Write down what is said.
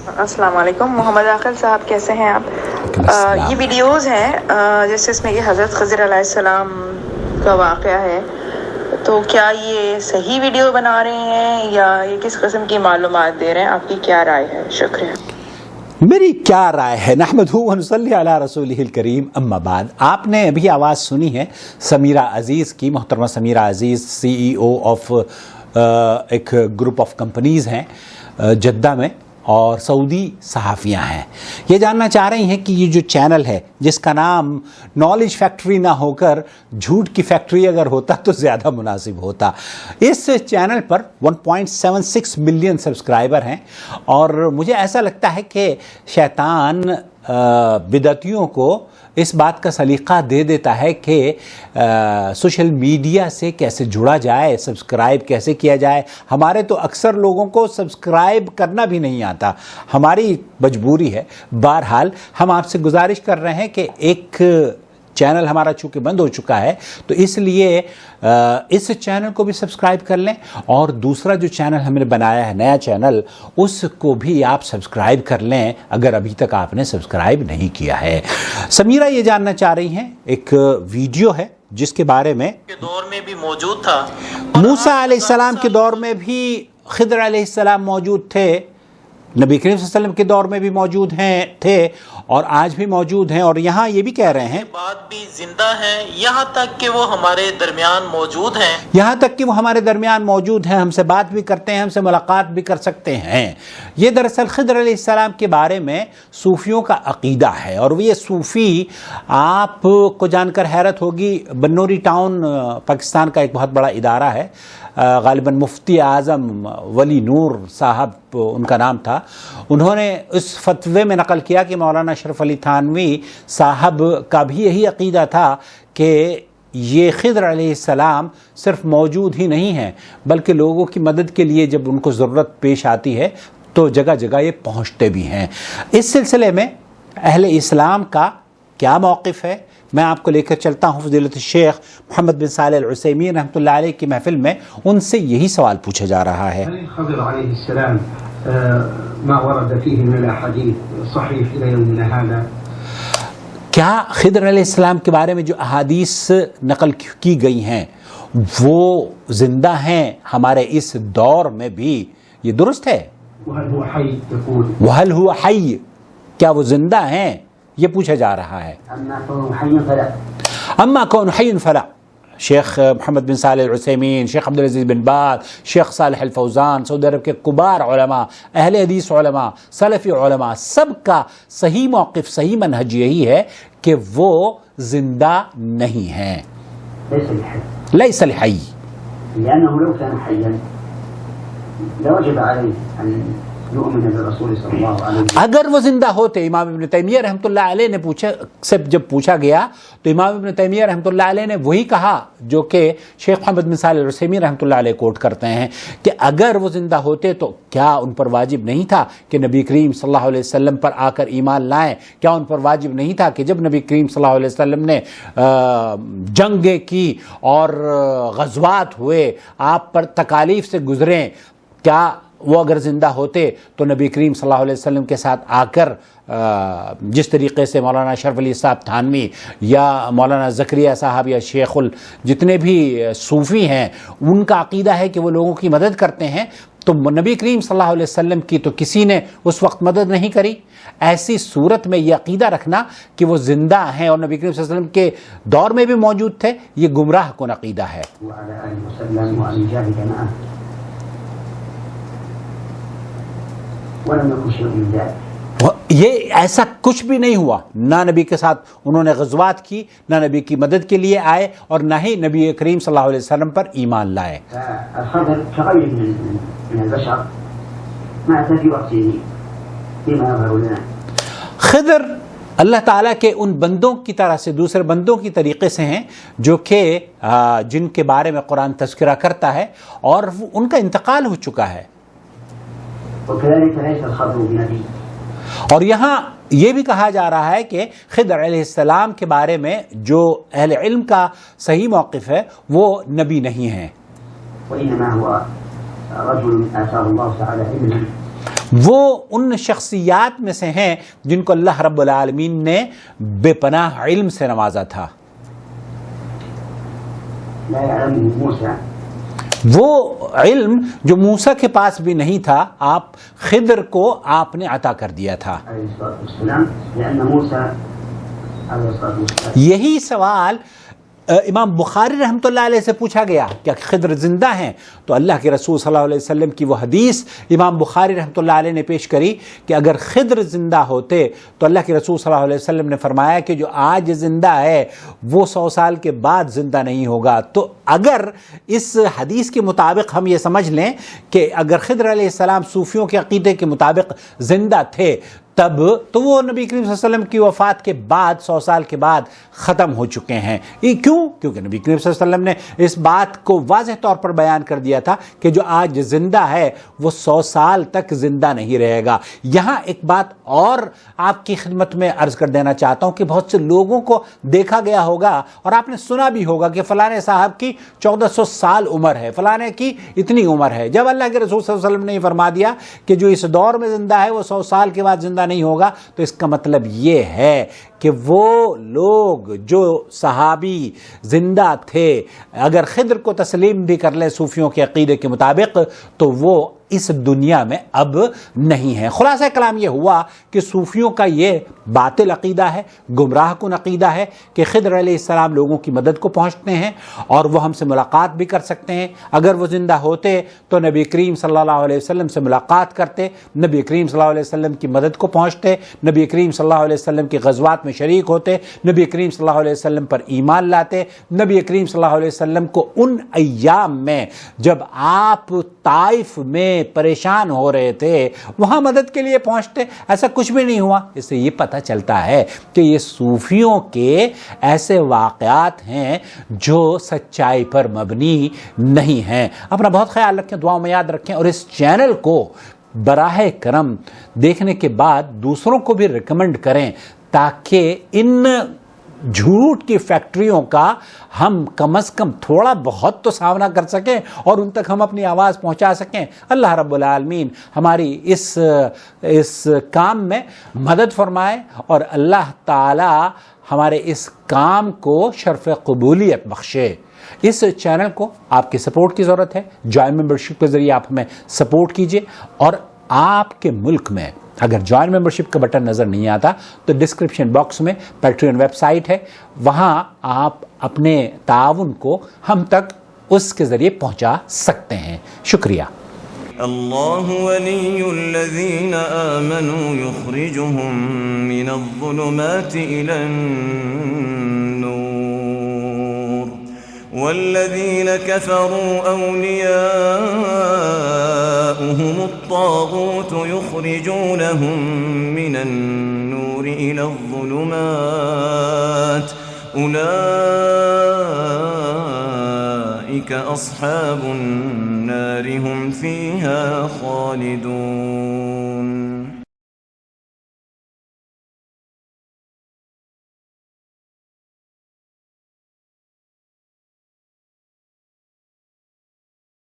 السلام علیکم. محمد عاقل صاحب کیسے ہیں آپ؟ یہ ویڈیوز ہیں جیسے اس میں یہ حضرت خضر علیہ السلام کا واقعہ ہے، تو کیا یہ صحیح ویڈیو بنا رہے ہیں یا یہ کس قسم کی معلومات دے رہے ہیں؟ آپ کی کیا رائے ہے؟ شکریہ. میری کیا رائے ہے؟ نحمدہ و نصلی علی رسولہ الکریم، اما بعد. آپ نے ابھی آواز سنی ہے سمیرہ عزیز کی. محترمہ سمیرہ عزیز CEO آف ایک گروپ آف کمپنیز ہیں جدہ میں، اور سعودی صحافیاں ہیں. یہ جاننا چاہ رہی ہیں کہ یہ جو چینل ہے جس کا نام نالج فیکٹری نہ ہو کر جھوٹ کی فیکٹری اگر ہوتا تو زیادہ مناسب ہوتا. اس چینل پر 1.76 ملین سبسکرائبر ہیں، اور مجھے ایسا لگتا ہے کہ شیطان بدعتیوں کو اس بات کا سلیقہ دے دیتا ہے کہ سوشل میڈیا سے کیسے جڑا جائے، سبسکرائب کیسے کیا جائے. ہمارے تو اکثر لوگوں کو سبسکرائب کرنا بھی نہیں آتا، ہماری مجبوری ہے. بہرحال ہم آپ سے گزارش کر رہے ہیں کہ ایک چینل ہمارا چونکہ بند ہو چکا ہے تو اس لیے اس چینل کو بھی سبسکرائب کر لیں، اور دوسرا جو چینل ہم نے بنایا ہے نیا چینل، اس کو بھی آپ سبسکرائب کر لیں اگر ابھی تک آپ نے سبسکرائب نہیں کیا ہے. سمیرہ یہ جاننا چاہ رہی ہیں، ایک ویڈیو ہے جس کے بارے میں دور میں بھی موجود تھا، موسیٰ علیہ السلام کے دور میں بھی خضر علیہ السلام موجود تھے، نبی کریم صلی اللہ علیہ وسلم کے دور میں بھی موجود تھے، اور آج بھی موجود ہیں. اور یہاں یہ بھی کہہ رہے ہیں بعد بھی زندہ ہیں، یہاں تک کہ وہ ہمارے درمیان موجود ہیں، یہاں تک کہ وہ ہمارے درمیان موجود ہیں، ہم سے بات بھی کرتے ہیں، ہم سے ملاقات بھی کر سکتے ہیں. یہ دراصل خضر علیہ السلام کے بارے میں صوفیوں کا عقیدہ ہے. اور یہ صوفی آپ کو جان کر حیرت ہوگی، بنوری ٹاؤن پاکستان کا ایک بہت بڑا ادارہ ہے، غالباً مفتی اعظم ولی نور صاحب ان کا نام تھا. انہوں نے اس فتوے میں نقل کیا کہ مولانا اشرف علی تھانوی صاحب کا بھی یہی عقیدہ تھا کہ یہ خضر علیہ السلام صرف موجود ہی نہیں ہیں بلکہ لوگوں کی مدد کے لیے جب ان کو ضرورت پیش آتی ہے تو جگہ جگہ یہ پہنچتے بھی ہیں. اس سلسلے میں اہل اسلام کا کیا موقف ہے، میں آپ کو لے کر چلتا ہوں فضیلت الشیخ محمد بن صالح العثیمین رحمۃ اللہ علیہ کی محفل میں. ان سے یہی سوال پوچھا جا رہا ہے. خضر علیہ السلام ما ورد فيه من الاحاديث صحيح الى يومنا هذا؟ کیا خضر علیہ السلام کے بارے میں جو احادیث نقل کی گئی ہیں وہ زندہ ہیں ہمارے اس دور میں بھی؟ یہ درست ہے؟ وهل هو حي يقول وهل هو حي، کیا وہ زندہ ہیں، یہ پوچھا جا رہا ہے. اما کون حی فلا. شیخ محمد بن صالح العثیمین، شیخ عبدالعزیز بن باز، شیخ صالح الفوزان، سعودی عرب کے کبار علماء، اہل حدیث علماء، سلفی علماء، سب کا صحیح موقف، صحیح منہج یہی ہے کہ وہ زندہ نہیں ہیں. لیس الحی، لأنه لو كان حيا لوجب عليه أن يؤمن بالرسول صلی اللہ علیہ وسلم. اگر وہ زندہ ہوتے، امام ابن تیمیہ رحمۃ اللہ علیہ نے جب پوچھا گیا تو امام ابن تیمیہ رحمۃ اللہ علیہ نے وہی کہا جو کہ شیخ محمد بن صالح العثیمین رحمۃ اللہ علیہ کوٹ کرتے ہیں کہ اگر وہ زندہ ہوتے تو کیا ان پر واجب نہیں تھا کہ نبی کریم صلی اللہ علیہ وسلم پر آ کر ایمان لائیں؟ کیا ان پر واجب نہیں تھا کہ جب نبی کریم صلی اللہ علیہ وسلم نے جنگیں کی اور غزوات ہوئے، آپ پر تکالیف سے گزریں، کیا وہ اگر زندہ ہوتے تو نبی کریم صلی اللہ علیہ وسلم کے ساتھ آ کر جس طریقے سے مولانا اشرف علی صاحب تھانوی یا مولانا زکریا صاحب یا شیخ جتنے بھی صوفی ہیں ان کا عقیدہ ہے کہ وہ لوگوں کی مدد کرتے ہیں، تو نبی کریم صلی اللہ علیہ وسلم کی تو کسی نے اس وقت مدد نہیں کری. ایسی صورت میں یہ عقیدہ رکھنا کہ وہ زندہ ہیں اور نبی کریم صلی اللہ علیہ وسلم کے دور میں بھی موجود تھے، یہ گمراہ کن عقیدہ ہے. یہ ایسا کچھ بھی نہیں ہوا، نہ نبی کے ساتھ انہوں نے غزوات کی، نہ نبی کی مدد کے لیے آئے، اور نہ ہی نبی کریم صلی اللہ علیہ وسلم پر ایمان لائے. خضر اللہ تعالیٰ کے ان بندوں کی طرح سے، دوسرے بندوں کی طریقے سے ہیں جو کہ جن کے بارے میں قرآن تذکرہ کرتا ہے اور ان کا انتقال ہو چکا ہے. اور یہاں یہ بھی کہا جا رہا ہے کہ خضر علیہ السلام کے بارے میں جو اہل علم کا صحیح موقف ہے وہ نبی نہیں ہیں، وإنما هو رجل آتاه الله تعالى علما وہ ان شخصیات میں سے ہیں جن کو اللہ رب العالمین نے بے پناہ علم سے نوازا تھا. لا يعلمه موسى وہ علم جو موسیٰ کے پاس بھی نہیں تھا آپ خضر کو آپ نے عطا کر دیا تھا. عليه الصلاة والسلام لأن موسى عليه الصلاة والسلام. یہی سوال امام بخاری رحمۃ اللہ علیہ سے پوچھا گیا کہ خضر زندہ ہیں، تو اللہ کے رسول صلی اللہ علیہ وسلم کی وہ حدیث امام بخاری رحمۃ اللہ علیہ نے پیش کری کہ اگر خضر زندہ ہوتے تو اللہ کے رسول صلی اللہ علیہ وسلم نے فرمایا کہ جو آج زندہ ہے وہ 100 سال کے بعد زندہ نہیں ہوگا. تو اگر اس حدیث کے مطابق ہم یہ سمجھ لیں کہ اگر خضر علیہ السلام صوفیوں کے عقیدے کے مطابق زندہ تھے تب تو وہ نبی کریم صلی اللہ علیہ وسلم کی وفات کے بعد 100 سال کے بعد ختم ہو چکے ہیں. یہ کیوں؟ کیونکہ نبی کریم صلی اللہ علیہ وسلم نے اس بات کو واضح طور پر بیان کر دیا تھا کہ جو آج زندہ ہے وہ 100 سال تک زندہ نہیں رہے گا. یہاں ایک بات اور آپ کی خدمت میں عرض کر دینا چاہتا ہوں کہ بہت سے لوگوں کو دیکھا گیا ہوگا اور آپ نے سنا بھی ہوگا کہ فلانے صاحب کی 1400 سال عمر ہے، فلانے کی اتنی عمر ہے. جب اللہ کے رسول صلی اللہ علیہ وسلم نے یہ فرما دیا کہ جو اس دور میں زندہ ہے وہ 100 سال کے بعد زندہ نہیں ہوگا، تو اس کا مطلب یہ ہے کہ وہ لوگ جو صحابی زندہ تھے اگر خضر کو تسلیم بھی کر لیں صوفیوں کے عقیدے کے مطابق تو وہ اس دنیا میں اب نہیں ہے. خلاصہ کلام یہ ہوا کہ صوفیوں کا یہ باطل عقیدہ ہے، گمراہ کن عقیدہ ہے کہ خضر علیہ السلام لوگوں کی مدد کو پہنچتے ہیں اور وہ ہم سے ملاقات بھی کر سکتے ہیں. اگر وہ زندہ ہوتے تو نبی کریم صلی اللہ علیہ وسلم سے ملاقات کرتے، نبی کریم صلی اللہ علیہ وسلم کی مدد کو پہنچتے، نبی کریم صلی اللہ علیہ وسلم کی غزوات میں شریک ہوتے، نبی کریم صلی اللہ علیہ وسلم پر ایمان لاتے، نبی کریم صلی اللہ علیہ وسلم کو ان ایام میں جب آپ طائف میں پریشان ہو رہے تھے وہاں مدد کے لیے پہنچتے. ایسا کچھ بھی نہیں ہوا. اس سے یہ پتہ چلتا ہے کہ یہ صوفیوں کے ایسے واقعات ہیں جو سچائی پر مبنی نہیں ہیں. اپنا بہت خیال رکھیں، دعاؤں میں یاد رکھیں، اور اس چینل کو براہ کرم دیکھنے کے بعد دوسروں کو بھی ریکمنڈ کریں تاکہ ان جھوٹ کی فیکٹریوں کا ہم کم از کم تھوڑا بہت تو سامنا کر سکیں اور ان تک ہم اپنی آواز پہنچا سکیں. اللہ رب العالمین ہماری اس کام میں مدد فرمائے اور اللہ تعالی ہمارے اس کام کو شرف قبولیت بخشے. اس چینل کو آپ کی سپورٹ کی ضرورت ہے. جوائن ممبرشپ کے ذریعے آپ ہمیں سپورٹ کیجئے، اور آپ کے ملک میں اگر جوائن ممبرشپ کا بٹن نظر نہیں آتا تو ڈسکرپشن باکس میں پیٹریون ویب سائٹ ہے، وہاں آپ اپنے تعاون کو ہم تک اس کے ذریعے پہنچا سکتے ہیں. شکریہ. اللہ ولی الذین آمنوا یخرجهم من الظلمات الى النور والذین کفروا اولیاؤهم الطاغوت یخرجونهم من النور الى الظلمات اولئک اصحاب النار هم فيها خالدون.